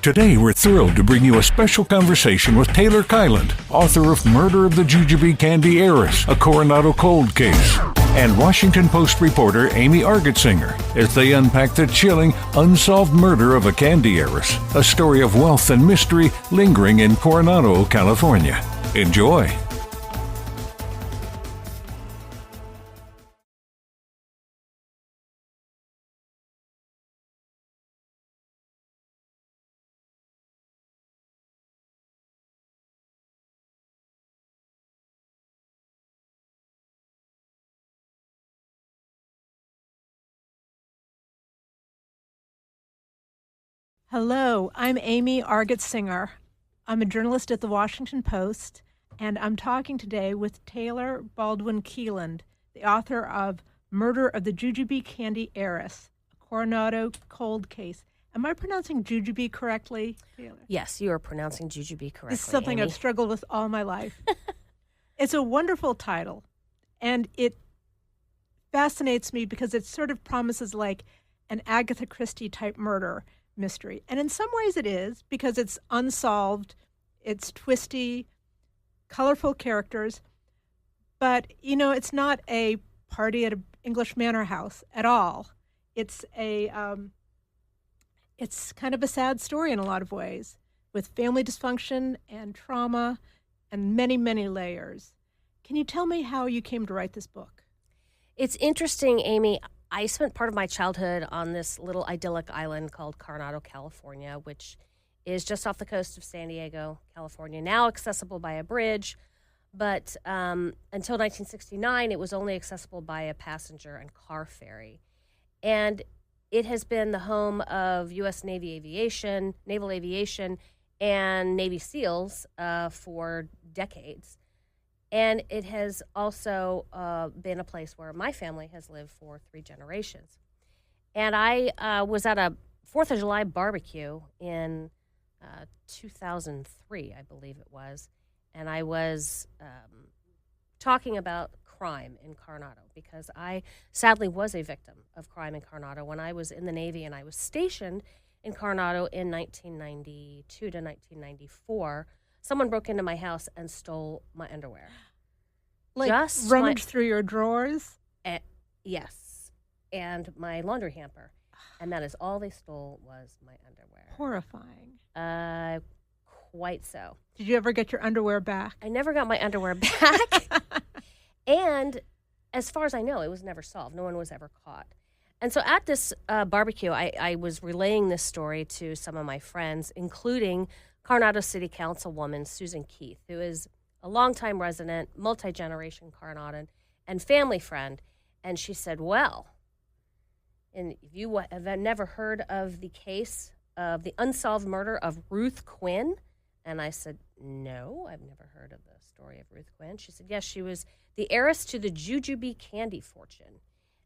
Today, we're thrilled to bring you a special conversation with Taylor Kiland, author of Murder of the Jujube Candy Heiress, a Coronado cold case, and Washington Post reporter Amy Argetsinger as they unpack the chilling, unsolved murder of a candy heiress, a story of wealth and mystery lingering in Coronado, California. Enjoy. Hello, I'm Amy Argetsinger. I'm a journalist at the Washington Post, and I'm talking today with Taylor Baldwin Kiland, the author of Murder of the Jujube Candy Heiress, a Coronado cold case. Am I pronouncing Jujube correctly, Taylor? Yes, you are pronouncing Jujube correctly, This is something Amy. I've struggled with all my life. It's a wonderful title, and it fascinates me because it sort of promises like an Agatha Christie type murder mystery. And in some ways it is, because it's unsolved, it's twisty, colorful characters, but it's not a party at an English manor house at all. It's it's kind of a sad story in a lot of ways, with family dysfunction and trauma and many, many layers. Can you tell me how you came to write this book? It's interesting, Amy. I spent part of my childhood on this little idyllic island called Coronado, California, which is just off the coast of San Diego, California, now accessible by a bridge. But until 1969, it was only accessible by a passenger and car ferry. And it has been the home of U.S. Naval aviation, and Navy SEALs for decades. And it has also been a place where my family has lived for 3 generations. And I was at a 4th of July barbecue in 2003, I believe it was. And I was talking about crime in Coronado because I sadly was a victim of crime in Coronado when I was in the Navy, and I was stationed in Coronado in 1992 to 1994. Someone broke into my house and stole my underwear. Like rummaged through your drawers? Yes, and my laundry hamper. And that is all they stole was my underwear. Horrifying. Quite so. Did you ever get your underwear back? I never got my underwear back. And as far as I know, it was never solved. No one was ever caught. And so at this barbecue, I was relaying this story to some of my friends, including Coronado City Councilwoman Susan Keith, who is a longtime resident, multi-generation Coronadan, and family friend. And she said, well, and if you have never heard of the case of the unsolved murder of Ruth Quinn? And I said, no, I've never heard of the story of Ruth Quinn. She said, yes, she was the heiress to the Jujube candy fortune.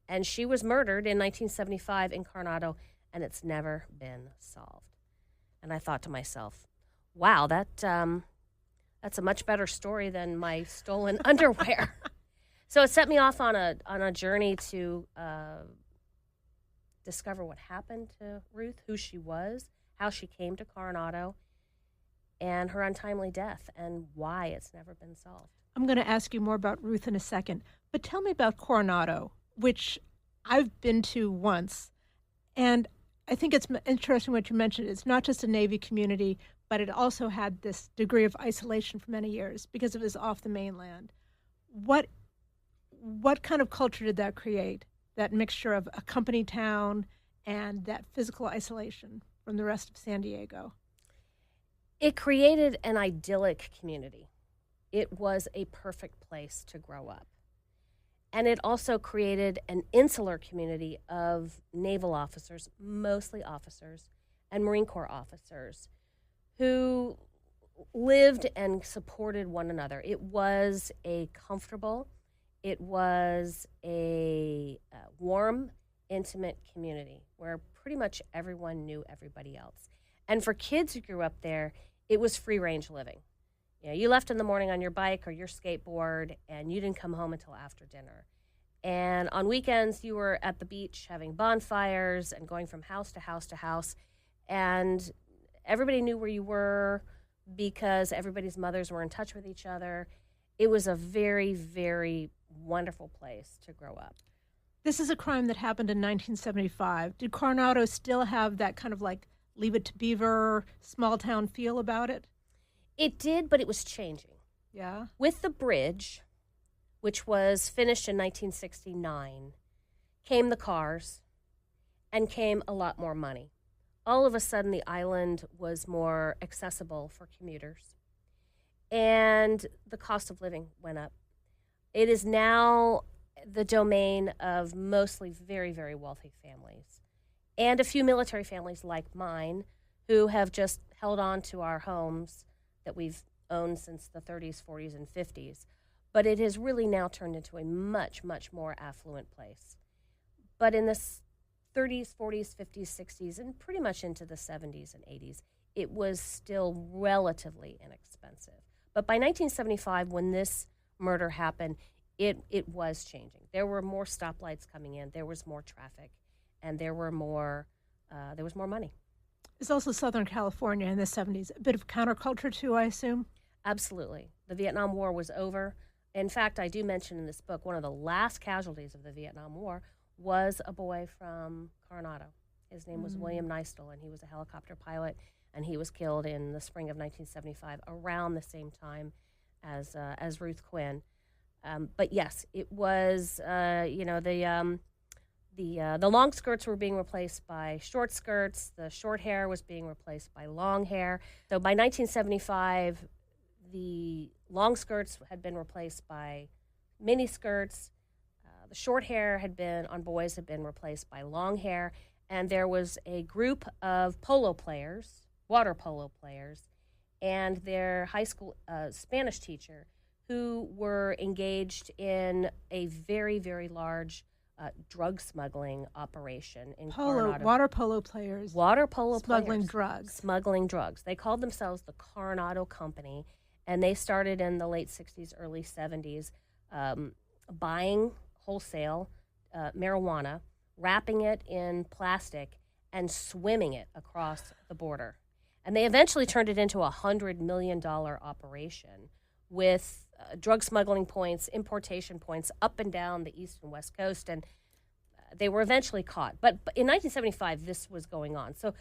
And she was murdered in 1975 in Coronado, and it's never been solved. And I thought to myself, wow, that's a much better story than my stolen underwear. So it set me off on a journey to discover what happened to Ruth, who she was, how she came to Coronado, and her untimely death, and why it's never been solved. I'm going to ask you more about Ruth in a second, but tell me about Coronado, which I've been to once. And I think it's interesting what you mentioned. It's not just a Navy community, but it also had this degree of isolation for many years because it was off the mainland. What kind of culture did that create, that mixture of a company town and that physical isolation from the rest of San Diego? It created an idyllic community. It was a perfect place to grow up. And it also created an insular community of naval officers, mostly officers, and Marine Corps officers who lived and supported one another. It was a comfortable, it was a warm, intimate community where pretty much everyone knew everybody else. And for kids who grew up there, it was free-range living. You left in the morning on your bike or your skateboard, and you didn't come home until after dinner. And on weekends, you were at the beach having bonfires and going from house to house to house. And Everybody knew where you were because everybody's mothers were in touch with each other. It was a very, very wonderful place to grow up. This is a crime that happened in 1975. Did Coronado still have that kind of like Leave It to Beaver, small town feel about it? It did, but it was changing. Yeah. With the bridge, which was finished in 1969, came the cars and came a lot more money. All of a sudden, the island was more accessible for commuters, and the cost of living went up. It is now the domain of mostly very, very wealthy families and a few military families like mine who have just held on to our homes that we've owned since the 30s, 40s, and 50s. But it has really now turned into a much, much more affluent place. But in the 30s, 40s, 50s, 60s, and pretty much into the 70s and 80s, it was still relatively inexpensive. But by 1975, when this murder happened, it was changing. There were more stoplights coming in, there was more traffic, and there was more money. It's also Southern California in the 70s. A bit of counterculture too, I assume? Absolutely. The Vietnam War was over. In fact, I do mention in this book, one of the last casualties of the Vietnam War was a boy from Coronado. His name was William Neistel, and he was a helicopter pilot, and he was killed in the spring of 1975, around the same time as Ruth Quinn. But yes, it was, the long skirts were being replaced by short skirts. The short hair was being replaced by long hair. So by 1975, the long skirts had been replaced by mini skirts. The short hair on boys had been replaced by long hair. And there was a group of polo players, water polo players, and their high school Spanish teacher who were engaged in a very, very large drug smuggling operation in Coronado. Water polo players. Smuggling drugs. Smuggling drugs. They called themselves the Coronado Company, and they started in the late 60s, early 70s, buying wholesale marijuana, wrapping it in plastic, and swimming it across the border. And they eventually turned it into a $100 million operation with drug smuggling points, importation points up and down the East and West Coast, and they were eventually caught. But in 1975, this was going on. So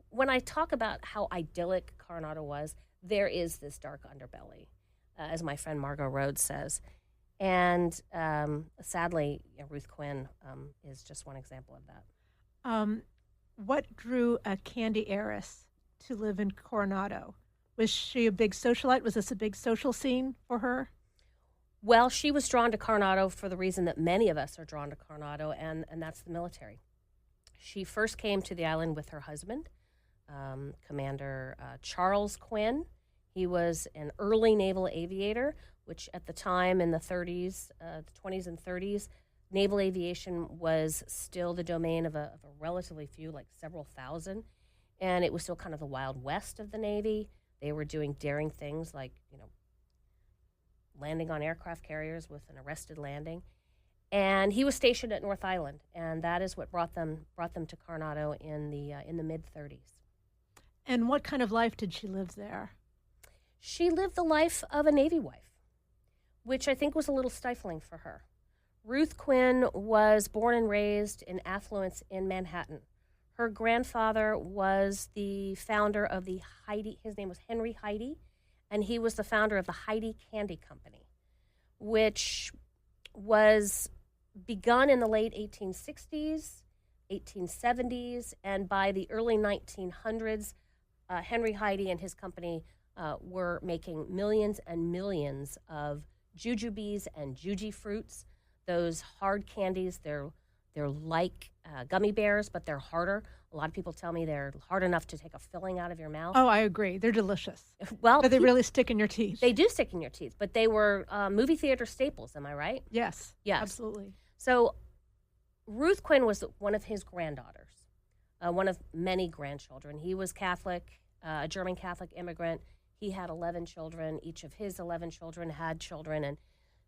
when I talk about how idyllic Coronado was, there is this dark underbelly, as my friend Margot Rhodes says. And sadly, Ruth Quinn is just one example of that. What drew a candy heiress to live in Coronado? Was she a big socialite? Was this a big social scene for her? Well, she was drawn to Coronado for the reason that many of us are drawn to Coronado, and that's the military. She first came to the island with her husband, Commander Charles Quinn. He was an early naval aviator, which at the time in the 30s, the 20s and 30s, naval aviation was still the domain of a relatively few, like several thousand, and it was still kind of the Wild West of the Navy. They were doing daring things like, landing on aircraft carriers with an arrested landing. And he was stationed at North Island, and that is what brought them to Coronado in the mid-30s. And what kind of life did she live there? She lived the life of a Navy wife, which I think was a little stifling for her. Ruth Quinn was born and raised in affluence in Manhattan. Her grandfather was the founder of the Heide. His name was Henry Heide, and he was the founder of the Heide Candy Company, which was begun in the late 1860s, 1870s, and by the early 1900s, Henry Heide and his company were making millions and millions of Jujubes and Jujyfruits, those hard candies. They're like gummy bears, but they're harder. A lot of people tell me they're hard enough to take a filling out of your mouth. Oh, I agree. They're delicious. Well, but they really stick in your teeth. They do stick in your teeth, but they were movie theater staples. Am I right? Yes. Yes. Absolutely. So Ruth Quinn was one of his granddaughters, one of many grandchildren. He was Catholic, a German Catholic immigrant. He had 11 children. Each of his 11 children had children, and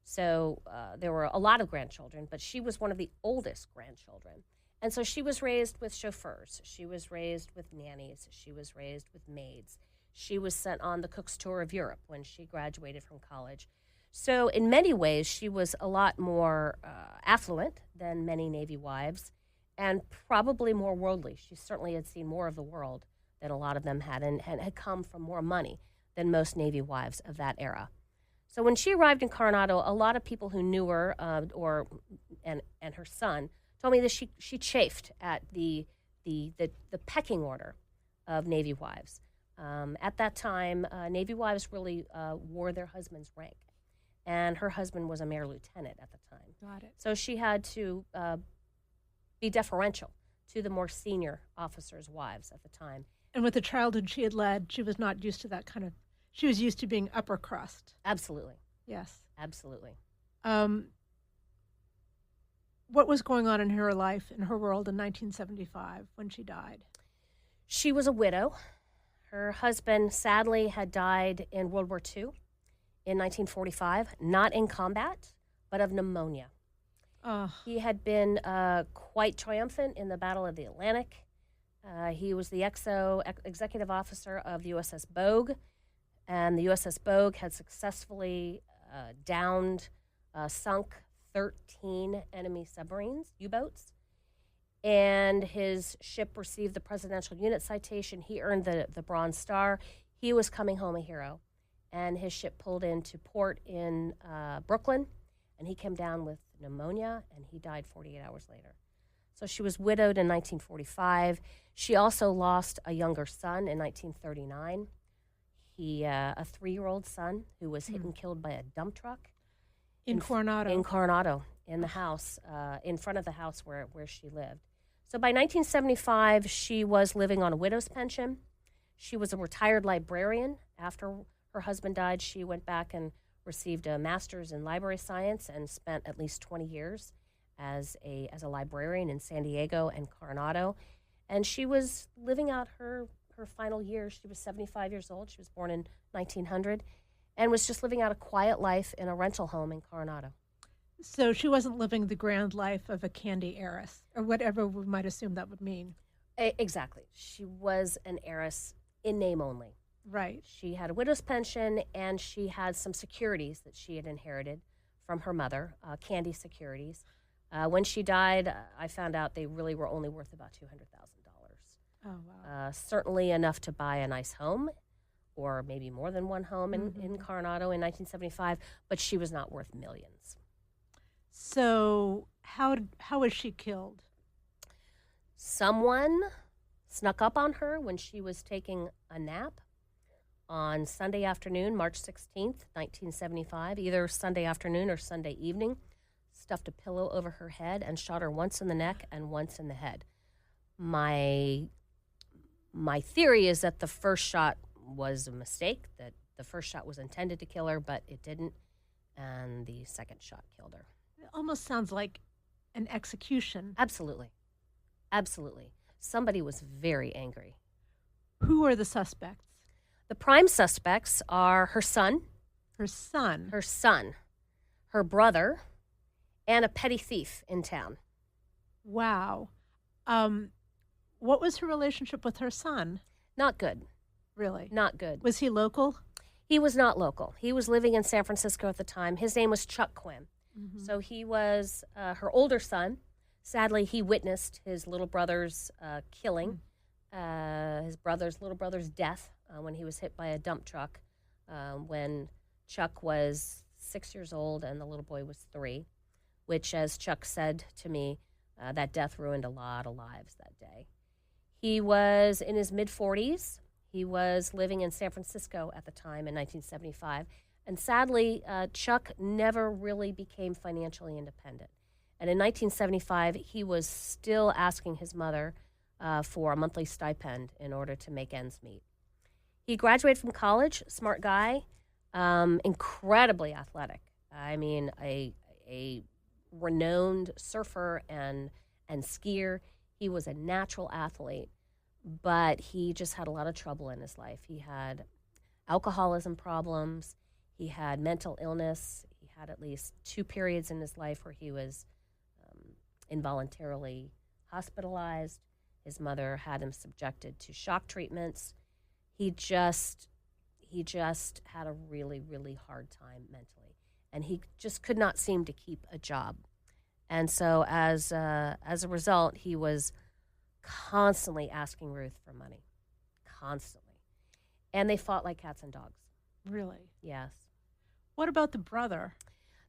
so there were a lot of grandchildren, but she was one of the oldest grandchildren. And so she was raised with chauffeurs. She was raised with nannies. She was raised with maids. She was sent on the cook's tour of Europe when she graduated from college. So in many ways, she was a lot more affluent than many Navy wives, and probably more worldly. She certainly had seen more of the world than a lot of them had, and had come from more money than most Navy wives of that era. So when she arrived in Coronado, a lot of people who knew her and her son told me that she chafed at the pecking order of Navy wives. At that time, Navy wives really wore their husband's rank, and her husband was a mayor lieutenant at the time. Got it. So she had to be deferential to the more senior officers' wives at the time. And with the childhood she had led, she was not used to that kind of. She was used to being upper crust. Absolutely. Yes. Absolutely. What was going on in her life, in her world, in 1975 when she died? She was a widow. Her husband sadly had died in World War II in 1945, not in combat, but of pneumonia. He had been quite triumphant in the Battle of the Atlantic. He was the executive officer of the USS Bogue, and the USS Bogue had successfully sunk 13 enemy submarines, U-boats, and his ship received the Presidential Unit Citation. He earned the Bronze Star. He was coming home a hero, and his ship pulled into port in Brooklyn, and he came down with pneumonia, and he died 48 hours later. So she was widowed in 1945. She also lost a younger son in 1939. A 3-year-old son who was hit and killed by a dump truck. In Coronado. In Coronado, in the house, in front of the house where she lived. So by 1975, she was living on a widow's pension. She was a retired librarian. After her husband died, she went back and received a master's in library science and spent at least 20 years as a librarian in San Diego and Coronado. And she was living out her final years. She was 75 years old. She was born in 1900 and was just living out a quiet life in a rental home in Coronado. So she wasn't living the grand life of a candy heiress, or whatever we might assume that would mean. Exactly. She was an heiress in name only. Right. She had a widow's pension, and she had some securities that she had inherited from her mother, candy securities. When she died, I found out they really were only worth about $200,000. Oh, wow. Certainly enough to buy a nice home, or maybe more than one home in Coronado in 1975, but she was not worth millions. So how was she killed? Someone snuck up on her when she was taking a nap on Sunday afternoon, March 16th, 1975, either Sunday afternoon or Sunday evening, stuffed a pillow over her head and shot her once in the neck and once in the head. My theory is that the first shot was a mistake, that the first shot was intended to kill her, but it didn't, and the second shot killed her. It almost sounds like an execution. Absolutely. Absolutely. Somebody was very angry. Who are the suspects? The prime suspects are her son, her brother, and a petty thief in town. Wow. What was her relationship with her son? Not good. Really? Not good. Was he local? He was not local. He was living in San Francisco at the time. His name was Chuck Quinn. Mm-hmm. So he was her older son. Sadly, he witnessed his little brother's killing, his little brother's death when he was hit by a dump truck when Chuck was 6 years old and the little boy was 3, which, as Chuck said to me, that death ruined a lot of lives that day. He was in his mid-40s. He was living in San Francisco at the time in 1975. And sadly, Chuck never really became financially independent. And in 1975, he was still asking his mother for a monthly stipend in order to make ends meet. He graduated from college, smart guy, incredibly athletic. I mean, a renowned surfer and skier. He was a natural athlete, but he just had a lot of trouble in his life. He had alcoholism problems. He had mental illness. He had at least 2 periods in his life where he was involuntarily hospitalized. His mother had him subjected to shock treatments. He just had a really, really hard time mentally, and he just could not seem to keep a job. And so as a result, he was constantly asking Ruth for money, constantly. And they fought like cats and dogs. Really? Yes. What about the brother?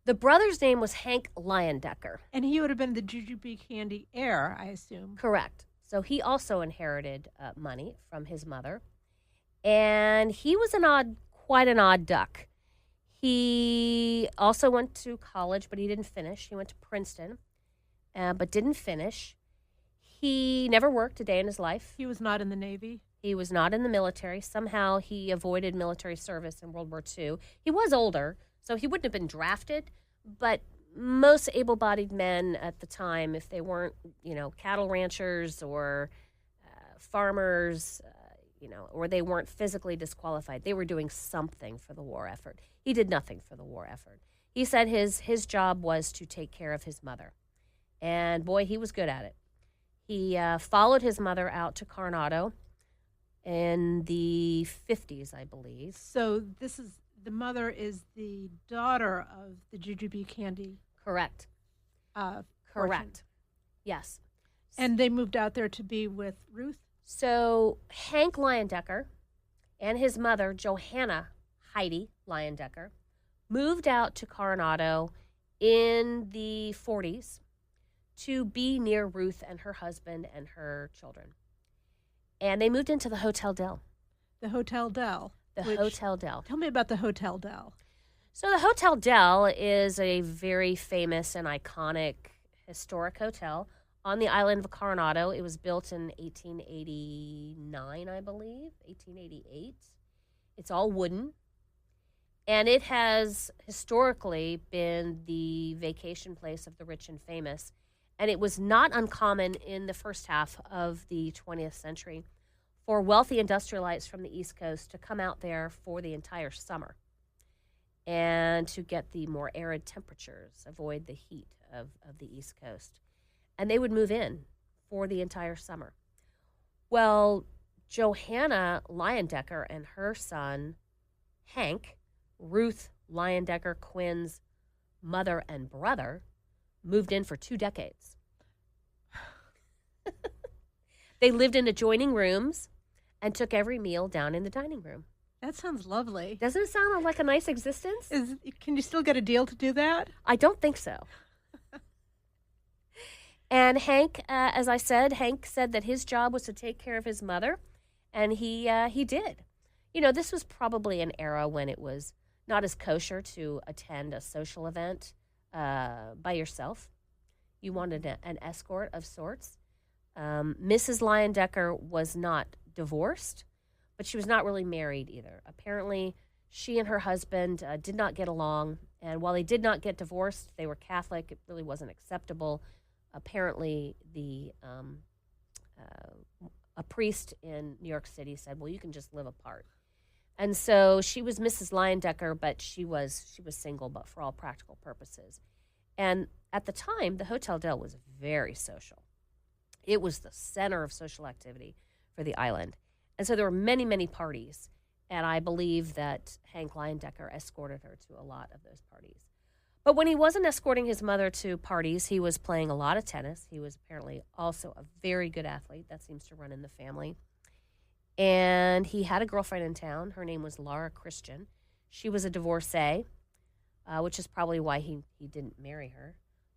The brother's name was Hank Leyendecker. And he would have been the Jujube candy heir, I assume. Correct. So he also inherited money from his mother. And he was quite an odd duck. He also went to college, but he didn't finish. He went to Princeton, but didn't finish. He never worked a day in his life. He was not in the Navy. He was not in the military. Somehow he avoided military service in World War II. He was older, so he wouldn't have been drafted, but most able-bodied men at the time, if they weren't, cattle ranchers or farmers, or they weren't physically disqualified, they were doing something for the war effort. He did nothing for the war effort. He said his job was to take care of his mother. And boy, he was good at it. He followed his mother out to Coronado in the 50s, I believe. So the mother is the daughter of the Jujube candy. Correct. Fortune. Correct. Yes. And they moved out there to be with Ruth? So Hank Leyendecker and his mother, Johanna Heide Leyendecker, moved out to Coronado in the 40s to be near Ruth and her husband and her children. And they moved into the Hotel Del. The Hotel Del. Hotel Del. Tell me about the Hotel Del. So the Hotel Del is a very famous and iconic historic hotel on the island of Coronado. It was built in 1889, I believe, 1888. It's all wooden. And it has historically been the vacation place of the rich and famous. And it was not uncommon in the first half of the 20th century for wealthy industrialites from the East Coast to come out there for the entire summer and to get the more arid temperatures, avoid the heat of the East Coast. And they would move in for the entire summer. Well, Johanna Leyendecker and her son, Hank, Ruth Leyendecker Quinn's mother and brother, moved in for 2 decades. They lived in adjoining rooms and took every meal down in the dining room. That sounds lovely. Doesn't it sound like a nice existence? Can you still get a deal to do that? I don't think so. And Hank, as I said, Hank said that his job was to take care of his mother, and he did. This was probably an era when it was not as kosher to attend a social event by yourself. You wanted an escort of sorts. Mrs. Leyendecker was not divorced, but she was not really married either. Apparently, she and her husband did not get along, and while they did not get divorced, they were Catholic. It really wasn't acceptable. Apparently, a priest in New York City said, well, you can just live apart. And so she was Mrs. Leyendecker, but she was single, but for all practical purposes. And at the time, the Hotel Del was very social. It was the center of social activity for the island. And so there were many, many parties. And I believe that Hank Leyendecker escorted her to a lot of those parties. But when he wasn't escorting his mother to parties, he was playing a lot of tennis. He was apparently also a very good athlete. That seems to run in the family. And he had a girlfriend in town. Her name was Laura Christian. She was a divorcee, which is probably why he didn't marry her.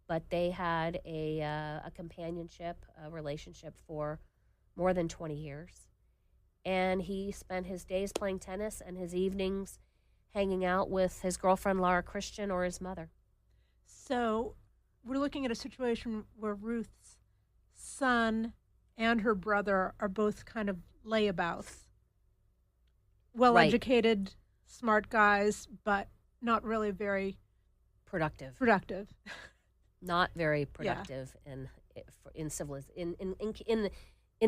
But they had a companionship, a relationship for more than 20 years. And he spent his days playing tennis and his evenings hanging out with his girlfriend, Laura Christian, or his mother. So we're looking at a situation where Ruth's son and her brother are both kind of layabouts. Well-educated, smart guys, but not really very productive. Not very productive in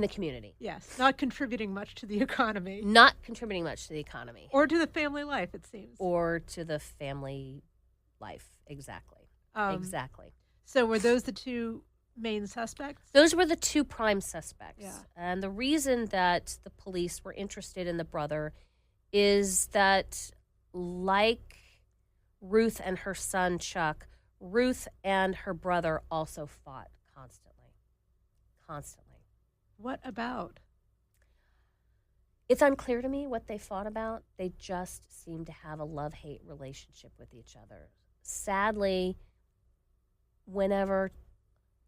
the community. Yes, not contributing much to the economy. Not contributing much to the economy. Or to the family life, it seems. Or to the family life, exactly. Exactly. So were those the two main suspects? Those were the two prime suspects. Yeah. And the reason that the police were interested in the brother is that, like Ruth and her son Chuck, Ruth and her brother also fought constantly. Constantly. What about? It's unclear to me what they fought about. They just seemed to have a love-hate relationship with each other. Sadly, whenever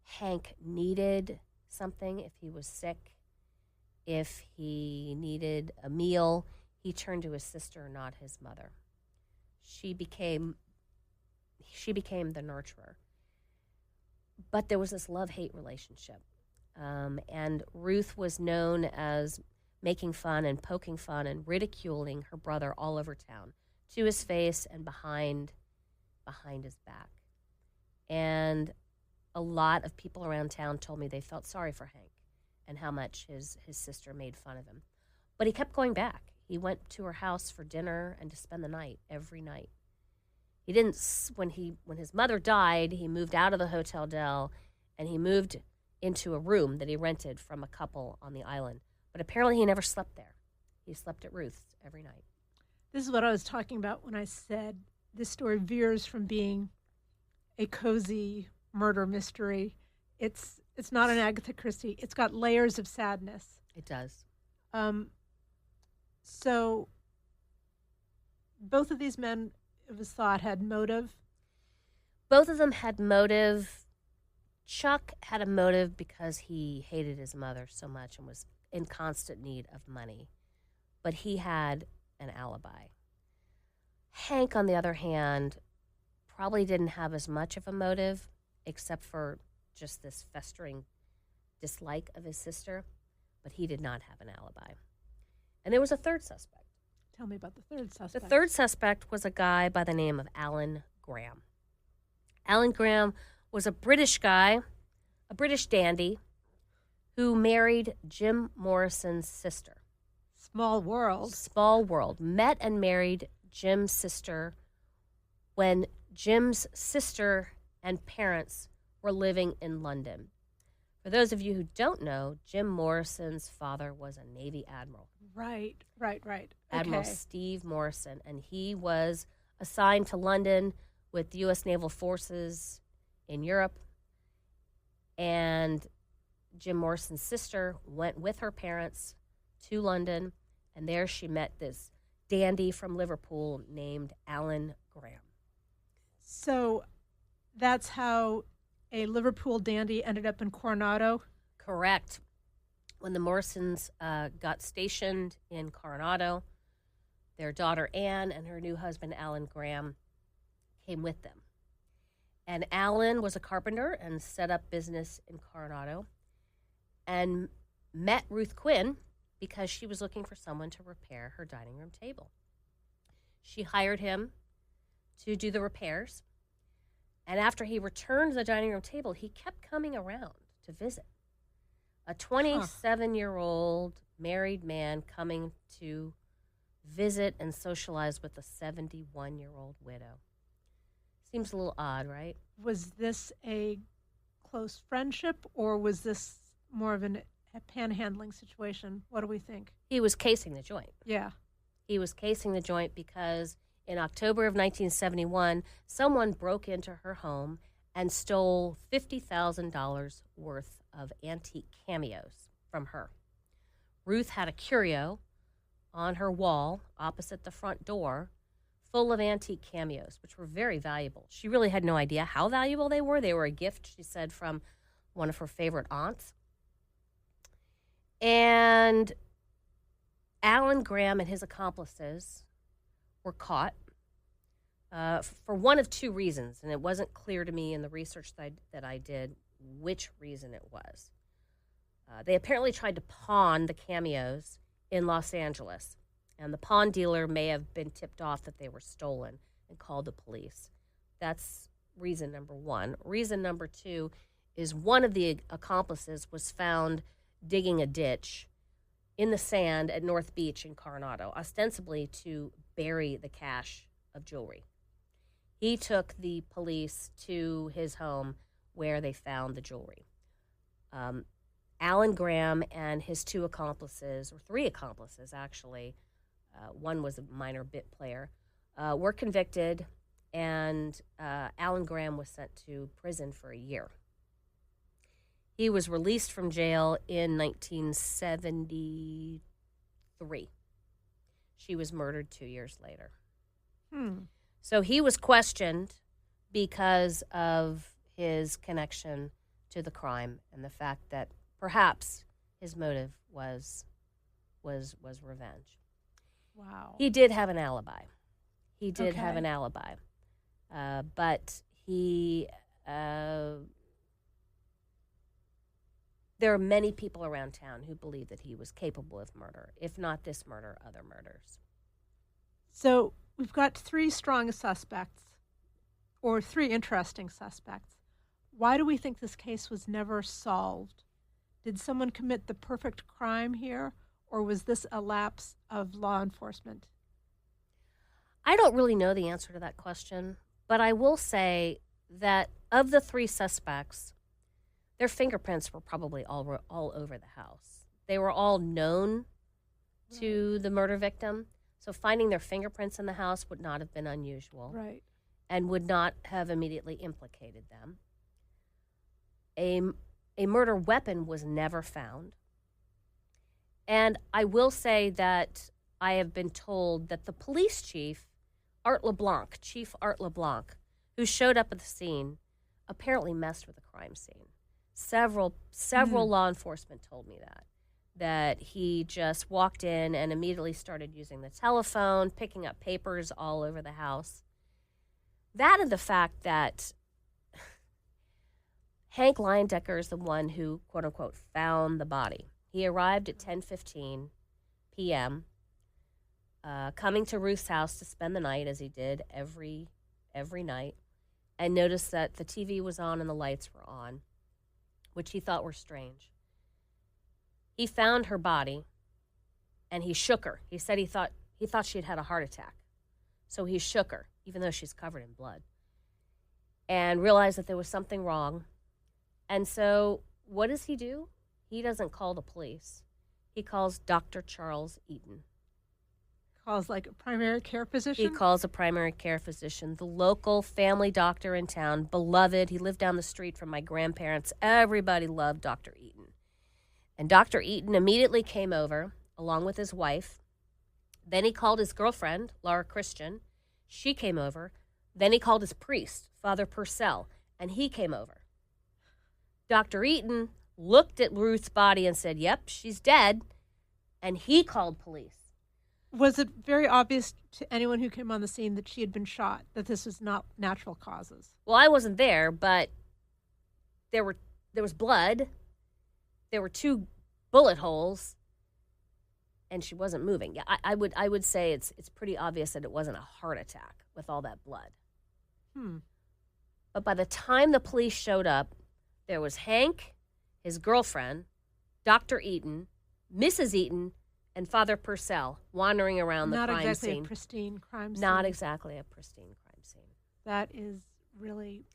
Hank needed something, if he was sick, if he needed a meal, he turned to his sister, not his mother. She became the nurturer. But there was this love-hate relationship. And Ruth was known as making fun and poking fun and ridiculing her brother all over town, to his face and behind his back. And a lot of people around town told me they felt sorry for Hank and how much his sister made fun of him. But he kept going back. He went to her house for dinner and to spend the night, every night. He didn't, when his mother died, he moved out of the Hotel Del and he moved into a room that he rented from a couple on the island. But apparently he never slept there. He slept at Ruth's every night. This is what I was talking about when I said this story veers from being a cozy murder mystery. It's not an Agatha Christie. It's got layers of sadness. It does. So both of these men, it was thought, had motive. Both of them had motive. Chuck had a motive because he hated his mother so much and was in constant need of money. But he had an alibi. Hank, on the other hand, probably didn't have as much of a motive, except for just this festering dislike of his sister, but he did not have an alibi. And there was a third suspect. Tell me about the third suspect. The third suspect was a guy by the name of Alan Graham. Alan Graham was a British guy, a British dandy, who married Jim Morrison's sister. Small world. Small world. Met and married Jim's sister when Jim's sister and parents were living in London. For those of you who don't know, Jim Morrison's father was a Navy admiral. Right. Admiral Okay. Steve Morrison, and he was assigned to London with the U.S. Naval Forces in Europe. And Jim Morrison's sister went with her parents to London, and there she met this dandy from Liverpool named Alan Graham. So that's how a Liverpool dandy ended up in Coronado? Correct. When the Morrisons got stationed in Coronado, their daughter Anne and her new husband Alan Graham came with them. And Alan was a carpenter and set up business in Coronado and met Ruth Quinn because she was looking for someone to repair her dining room table. She hired him to do the repairs. And after he returned the dining room table, he kept coming around to visit. A 27-year-old married man coming to visit and socialize with a 71-year-old widow. Seems a little odd, right? Was this a close friendship, or was this more of a panhandling situation? What do we think? He was casing the joint. Yeah. He was casing the joint because in October of 1971, someone broke into her home and stole $50,000 worth of antique cameos from her. Ruth had a curio on her wall opposite the front door full of antique cameos, which were very valuable. She really had no idea how valuable they were. They were a gift, she said, from one of her favorite aunts. And Alan Graham and his accomplices were caught for one of two reasons, and it wasn't clear to me in the research that I did which reason it was. They apparently tried to pawn the cameos in Los Angeles, and the pawn dealer may have been tipped off that they were stolen and called the police. That's reason number one. Reason number two is one of the accomplices was found digging a ditch in the sand at North Beach in Coronado, ostensibly to bury the cache of jewelry. He took the police to his home where they found the jewelry. Alan Graham and his two accomplices, or three accomplices actually, one was a minor bit player, were convicted, and Alan Graham was sent to prison for a year. He was released from jail in 1973. She was murdered 2 years later. So he was questioned because of his connection to the crime and the fact that perhaps his motive was revenge. Wow. He did have an alibi. Okay. But he... there are many people around town who believe that he was capable of murder, if not this murder, other murders. So we've got three strong suspects, or three interesting suspects. Why do we think this case was never solved? Did someone commit the perfect crime here, or was this a lapse of law enforcement? I don't really know the answer to that question, but I will say that of the three suspects, their fingerprints were probably all over the house. They were all known to the murder victim, so finding their fingerprints in the house would not have been unusual. Right. And would not have immediately implicated them. A murder weapon was never found. And I will say that I have been told that the police chief, Chief Art LeBlanc, who showed up at the scene, apparently messed with the crime scene. Several law enforcement told me that he just walked in and immediately started using the telephone, picking up papers all over the house. That and the fact that Hank Leyendecker is the one who, quote unquote, found the body. He arrived at 10:15 p.m., coming to Ruth's house to spend the night, as he did every night, and noticed that the TV was on and the lights were on, which he thought were strange. He found her body, and he shook her. He said he thought she had a heart attack. So he shook her, even though she's covered in blood, and realized that there was something wrong. And so what does he do? He doesn't call the police. He calls Dr. Charles Eaton. Calls like a primary care physician? He calls a primary care physician, the local family doctor in town, beloved. He lived down the street from my grandparents. Everybody loved Dr. Eaton. And Dr. Eaton immediately came over, along with his wife. Then he called his girlfriend, Laura Christian. She came over. Then he called his priest, Father Purcell, and he came over. Dr. Eaton looked at Ruth's body and said, yep, she's dead, and he called police. Was it very obvious to anyone who came on the scene that she had been shot, that this was not natural causes? Well, I wasn't there, but there was blood. There were 2 bullet holes, and she wasn't moving. Yeah, I would say it's pretty obvious that it wasn't a heart attack with all that blood. But by the time the police showed up, there was Hank, his girlfriend, Dr. Eaton, Mrs. Eaton, and Father Purcell wandering around the crime scene. Not exactly a pristine crime scene. Not exactly a pristine crime scene. That is really...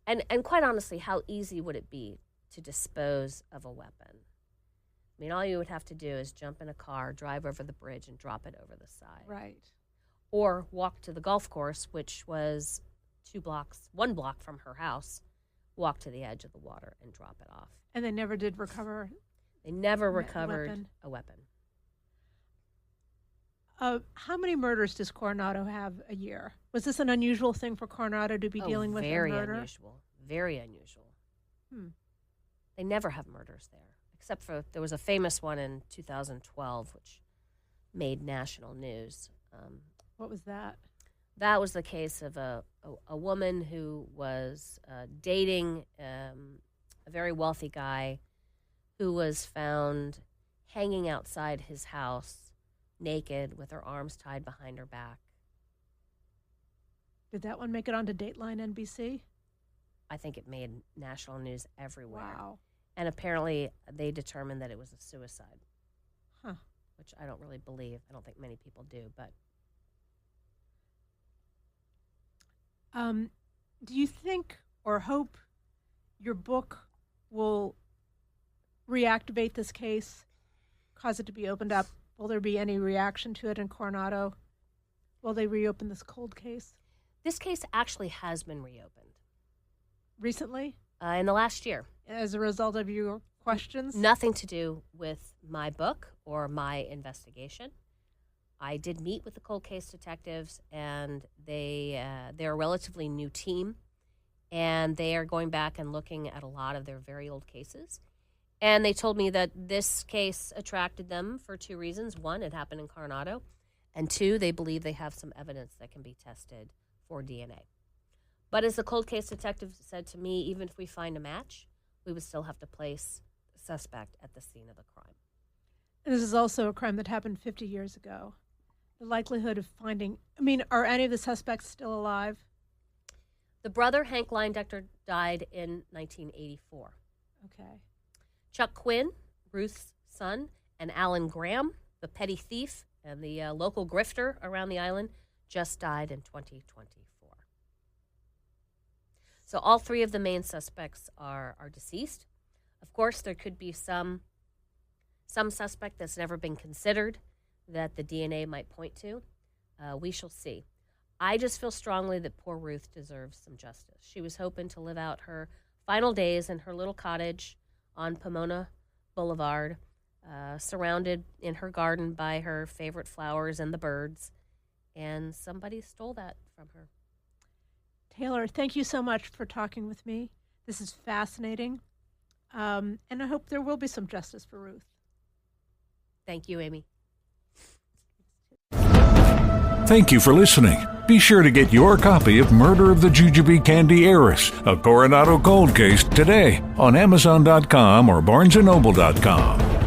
And quite honestly, how easy would it be to dispose of a weapon? I mean, all you would have to do is jump in a car, drive over the bridge, and drop it over the side. Right. Or walk to the golf course, which was 1 block from her house, walk to the edge of the water and drop it off. And they never did recover... They never recovered a weapon. How many murders does Coronado have a year? Was this an unusual thing for Coronado to be dealing with a murder? Very unusual. Very unusual. They never have murders there, except for there was a famous one in 2012, which made national news. What was that? That was the case of a woman who was dating a very wealthy guy who was found hanging outside his house naked with her arms tied behind her back. Did that one make it onto Dateline NBC? I think it made national news everywhere. Wow. And apparently they determined that it was a suicide. Huh. Which I don't really believe. I don't think many people do, but... do you think or hope your book will reactivate this case, cause it to be opened up? Will there be any reaction to it in Coronado? Will they reopen this cold case? This case actually has been reopened. Recently? In the last year. As a result of your questions? Nothing to do with my book or my investigation. I did meet with the cold case detectives, and they're a relatively new team, and they are going back and looking at a lot of their very old cases. And they told me that this case attracted them for two reasons. One, it happened in Coronado, and two, they believe they have some evidence that can be tested for DNA. But as the cold case detective said to me, even if we find a match, we would still have to place the suspect at the scene of the crime. And this is also a crime that happened 50 years ago. The likelihood of finding, are any of the suspects still alive? The brother, Hank Leindecter, died in 1984. Okay. Chuck Quinn, Ruth's son, and Alan Graham, the petty thief and the local grifter around the island, just died in 2024. So all three of the main suspects are deceased. Of course, there could be some suspect that's never been considered that the DNA might point to. We shall see. I just feel strongly that poor Ruth deserves some justice. She was hoping to live out her final days in her little cottage on Pomona Boulevard, surrounded in her garden by her favorite flowers and the birds, and somebody stole that from her. Taylor, thank you so much for talking with me. This is fascinating, and I hope there will be some justice for Ruth. Thank you, Amy. Thank you for listening. Be sure to get your copy of Murder of the Jujube Candy Heiress, a Coronado cold case, today on Amazon.com or BarnesandNoble.com.